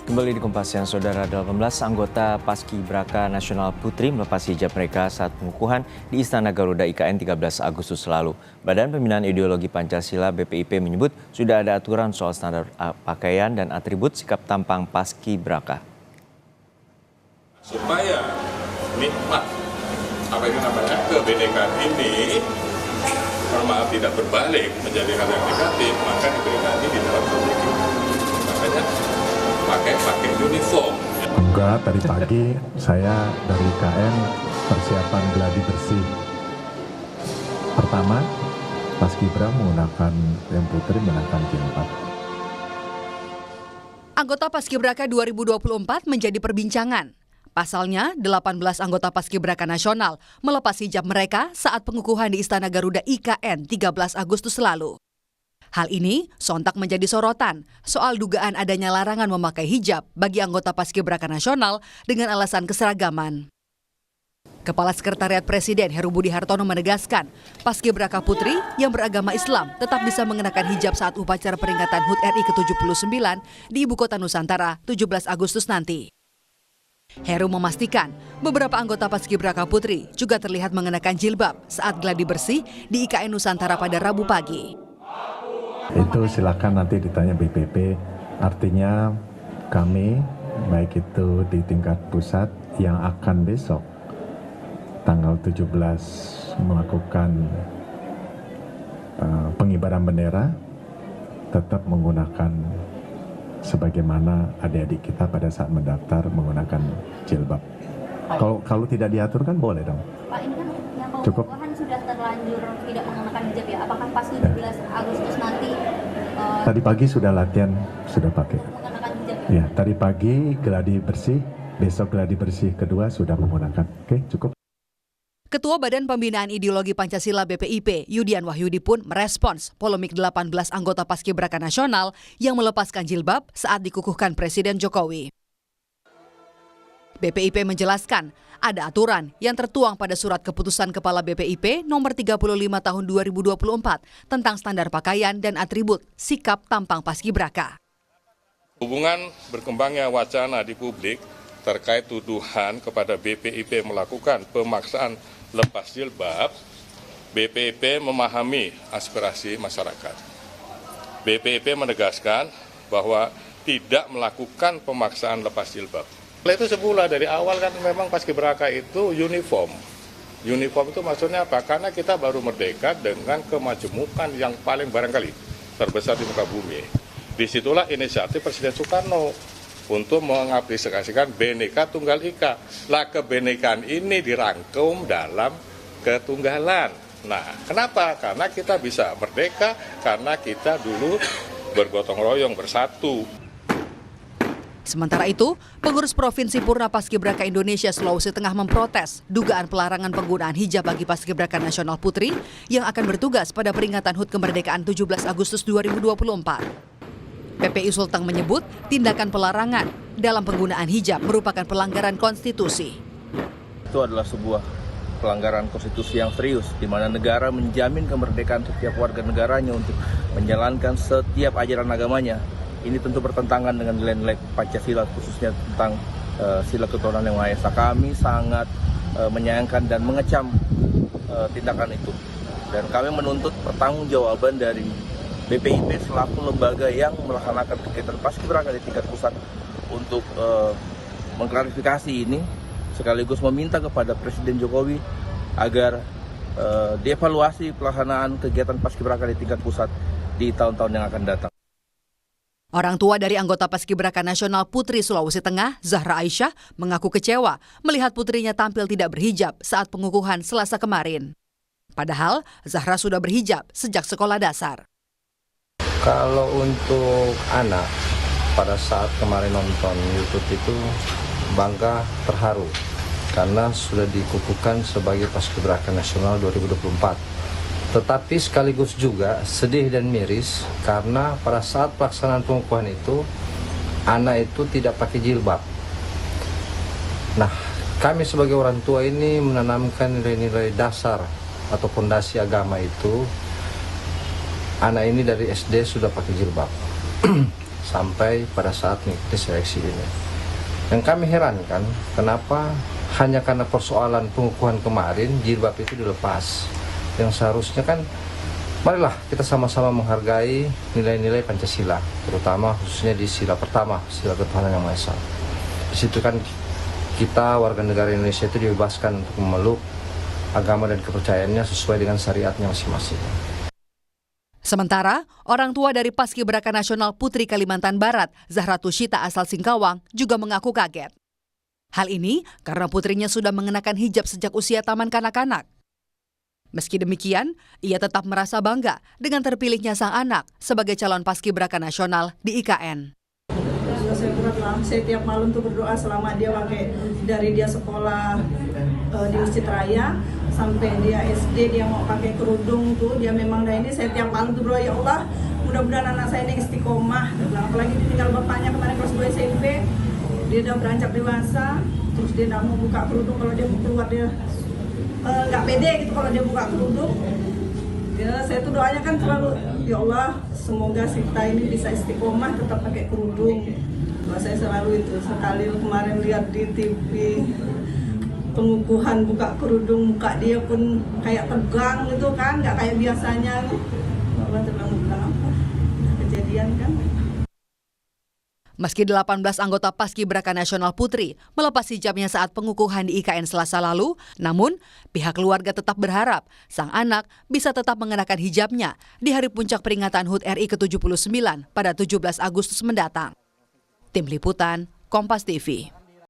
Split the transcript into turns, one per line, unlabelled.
Kembali di Kompas Siang, Saudara. 18 anggota Paskibraka Nasional Putri melepas hijab mereka saat pengukuhan di Istana Garuda IKN 13 Agustus lalu. Badan Pembinaan Ideologi Pancasila (BPIP) menyebut sudah ada aturan soal standar pakaian dan atribut sikap tampang Paskibraka.
Supaya nikmat apa itu namanya kebinekaan ini, maaf tidak berbalik menjadi hal yang negatif, maka diberikan di dalam strategi. Makanya pakai uniform.
Enggak, tadi pagi saya dari IKN persiapan gladi bersih. Pertama, Paskibra menggunakan yang putri menggunakan jilbab.
Anggota Paskibraka 2024 menjadi perbincangan. Pasalnya, 18 anggota Paskibraka Nasional melepas hijab mereka saat pengukuhan di Istana Garuda IKN 13 Agustus lalu. Hal ini sontak menjadi sorotan soal dugaan adanya larangan memakai hijab bagi anggota Paskibraka Nasional dengan alasan keseragaman. Kepala Sekretariat Presiden Heru Budi Hartono menegaskan, Paskibraka Putri yang beragama Islam tetap bisa mengenakan hijab saat upacara peringatan HUT RI ke-79 di Ibu Kota Nusantara 17 Agustus nanti. Heru memastikan beberapa anggota Paskibraka Putri juga terlihat mengenakan jilbab saat gladi bersih di IKN Nusantara pada Rabu pagi.
Itu silakan nanti ditanya BPP, artinya kami baik itu di tingkat pusat yang akan besok tanggal 17 melakukan pengibaran bendera tetap menggunakan sebagaimana adik-adik kita pada saat mendaftar menggunakan jilbab. Kalau tidak diatur kan boleh dong.
Pak, ini kan yang
cukup
sudah terlanjur tidak mengenakan hijab ya. Apakah pas 17 Agustus nanti
tadi pagi sudah latihan, sudah pakai.
mengenakan hijab?
Ya, tadi pagi gladi bersih, besok gladi bersih kedua sudah menggunakan. Oke, cukup.
Ketua Badan Pembinaan Ideologi Pancasila BPIP, Yudian Wahyudi pun merespons polemik 18 anggota Paskibraka Nasional yang melepaskan jilbab saat dikukuhkan Presiden Jokowi. BPIP menjelaskan, ada aturan yang tertuang pada Surat Keputusan Kepala BPIP nomor 35 tahun 2024 tentang standar pakaian dan atribut sikap tampang Paskibraka.
Hubungan berkembangnya wacana di publik terkait tuduhan kepada BPIP melakukan pemaksaan lepas jilbab, BPIP memahami aspirasi masyarakat. BPIP menegaskan bahwa tidak melakukan pemaksaan lepas jilbab. Itu semula dari awal kan memang Paskibraka itu uniform. Uniform itu maksudnya apa? Karena kita baru merdeka dengan kemajemukan yang paling barangkali terbesar di muka bumi. Disitulah inisiatif Presiden Soekarno untuk mengaplikasikan Bhinneka Tunggal Ika. Lah kebinekaan ini dirangkum dalam ketunggalan. Nah, kenapa? Karena kita bisa merdeka, karena kita dulu bergotong royong bersatu.
Sementara itu, pengurus Provinsi Purna Paskibraka Indonesia Sulawesi Tengah memprotes dugaan pelarangan penggunaan hijab bagi Paskibraka Nasional Putri yang akan bertugas pada peringatan HUT kemerdekaan 17 Agustus 2024. PPI Sulteng menyebut tindakan pelarangan dalam penggunaan hijab merupakan pelanggaran konstitusi.
Itu adalah sebuah pelanggaran konstitusi yang serius, di mana negara menjamin kemerdekaan setiap warga negaranya untuk menjalankan setiap ajaran agamanya. Ini tentu bertentangan dengan nilai-nilai Pancasila, khususnya tentang sila ketuhanan yang Maha Esa. Kami sangat menyayangkan dan mengecam tindakan itu. Dan kami menuntut pertanggungjawaban dari BPIP selaku lembaga yang melaksanakan kegiatan Paskibraka di tingkat pusat untuk mengklarifikasi ini, sekaligus meminta kepada Presiden Jokowi agar dievaluasi pelaksanaan kegiatan Paskibraka di tingkat pusat di tahun-tahun yang akan datang.
Orang tua dari anggota Paskibraka Nasional Putri Sulawesi Tengah, Zahra Aisyah, mengaku kecewa melihat putrinya tampil tidak berhijab saat pengukuhan Selasa kemarin. Padahal, Zahra sudah berhijab sejak sekolah dasar.
Kalau untuk anak, pada saat kemarin nonton YouTube itu bangga, terharu, karena sudah dikukuhkan sebagai Paskibraka Nasional 2024. Tetapi sekaligus juga sedih dan miris karena pada saat pelaksanaan pengukuhan itu anak itu tidak pakai jilbab. Nah, kami sebagai orang tua ini menanamkan nilai-nilai dasar atau fondasi agama itu. Anak ini dari SD sudah pakai jilbab. sampai pada saat mengikuti seleksi ini. Yang kami herankan, kenapa hanya karena persoalan pengukuhan kemarin jilbab itu dilepas. Yang seharusnya kan, marilah kita sama-sama menghargai nilai-nilai Pancasila, terutama khususnya di sila pertama, sila ketuhanan yang Maha Esa. Di situ kan kita warga negara Indonesia itu dibebaskan untuk memeluk agama dan kepercayaannya sesuai dengan syariatnya masing-masing.
Sementara, orang tua dari Paskibraka Nasional Putri Kalimantan Barat, Zahra Tushita asal Singkawang, juga mengaku kaget. Hal ini karena putrinya sudah mengenakan hijab sejak usia taman kanak-kanak. Meski demikian, ia tetap merasa bangga dengan terpilihnya sang anak sebagai calon Paskibraka Nasional di IKN.
Saya berat lah, saya tiap malam tuh berdoa selama dia pakai, dari dia sekolah di Masjid Raya sampai dia SD, dia mau pakai kerudung tuh, dia memang dah ini, saya tiap malam tuh berdoa, ya Allah mudah-mudahan anak saya ini istiqomah. Apalagi ditinggal bapaknya kemarin kelas 2 SMP, dia udah beranjak dewasa, terus dia nggak mau buka kerudung, kalau dia mau keluar dia nggak pede gitu kalau dia buka kerudung. Ya, saya tuh doanya kan selalu, ya Allah semoga kita ini bisa istiqomah tetap pakai kerudung. Doa saya selalu itu. Sekali kemarin lihat di TV pengukuhan buka kerudung, muka dia pun kayak tegang gitu kan, nggak kayak biasanya. Allah bilang apa kejadian kan.
Meski 18 anggota Paskibraka Nasional Putri melepas hijabnya saat pengukuhan di IKN Selasa lalu, namun pihak keluarga tetap berharap sang anak bisa tetap mengenakan hijabnya di hari puncak peringatan HUT RI ke-79 pada 17 Agustus mendatang. Tim Liputan, Kompas TV.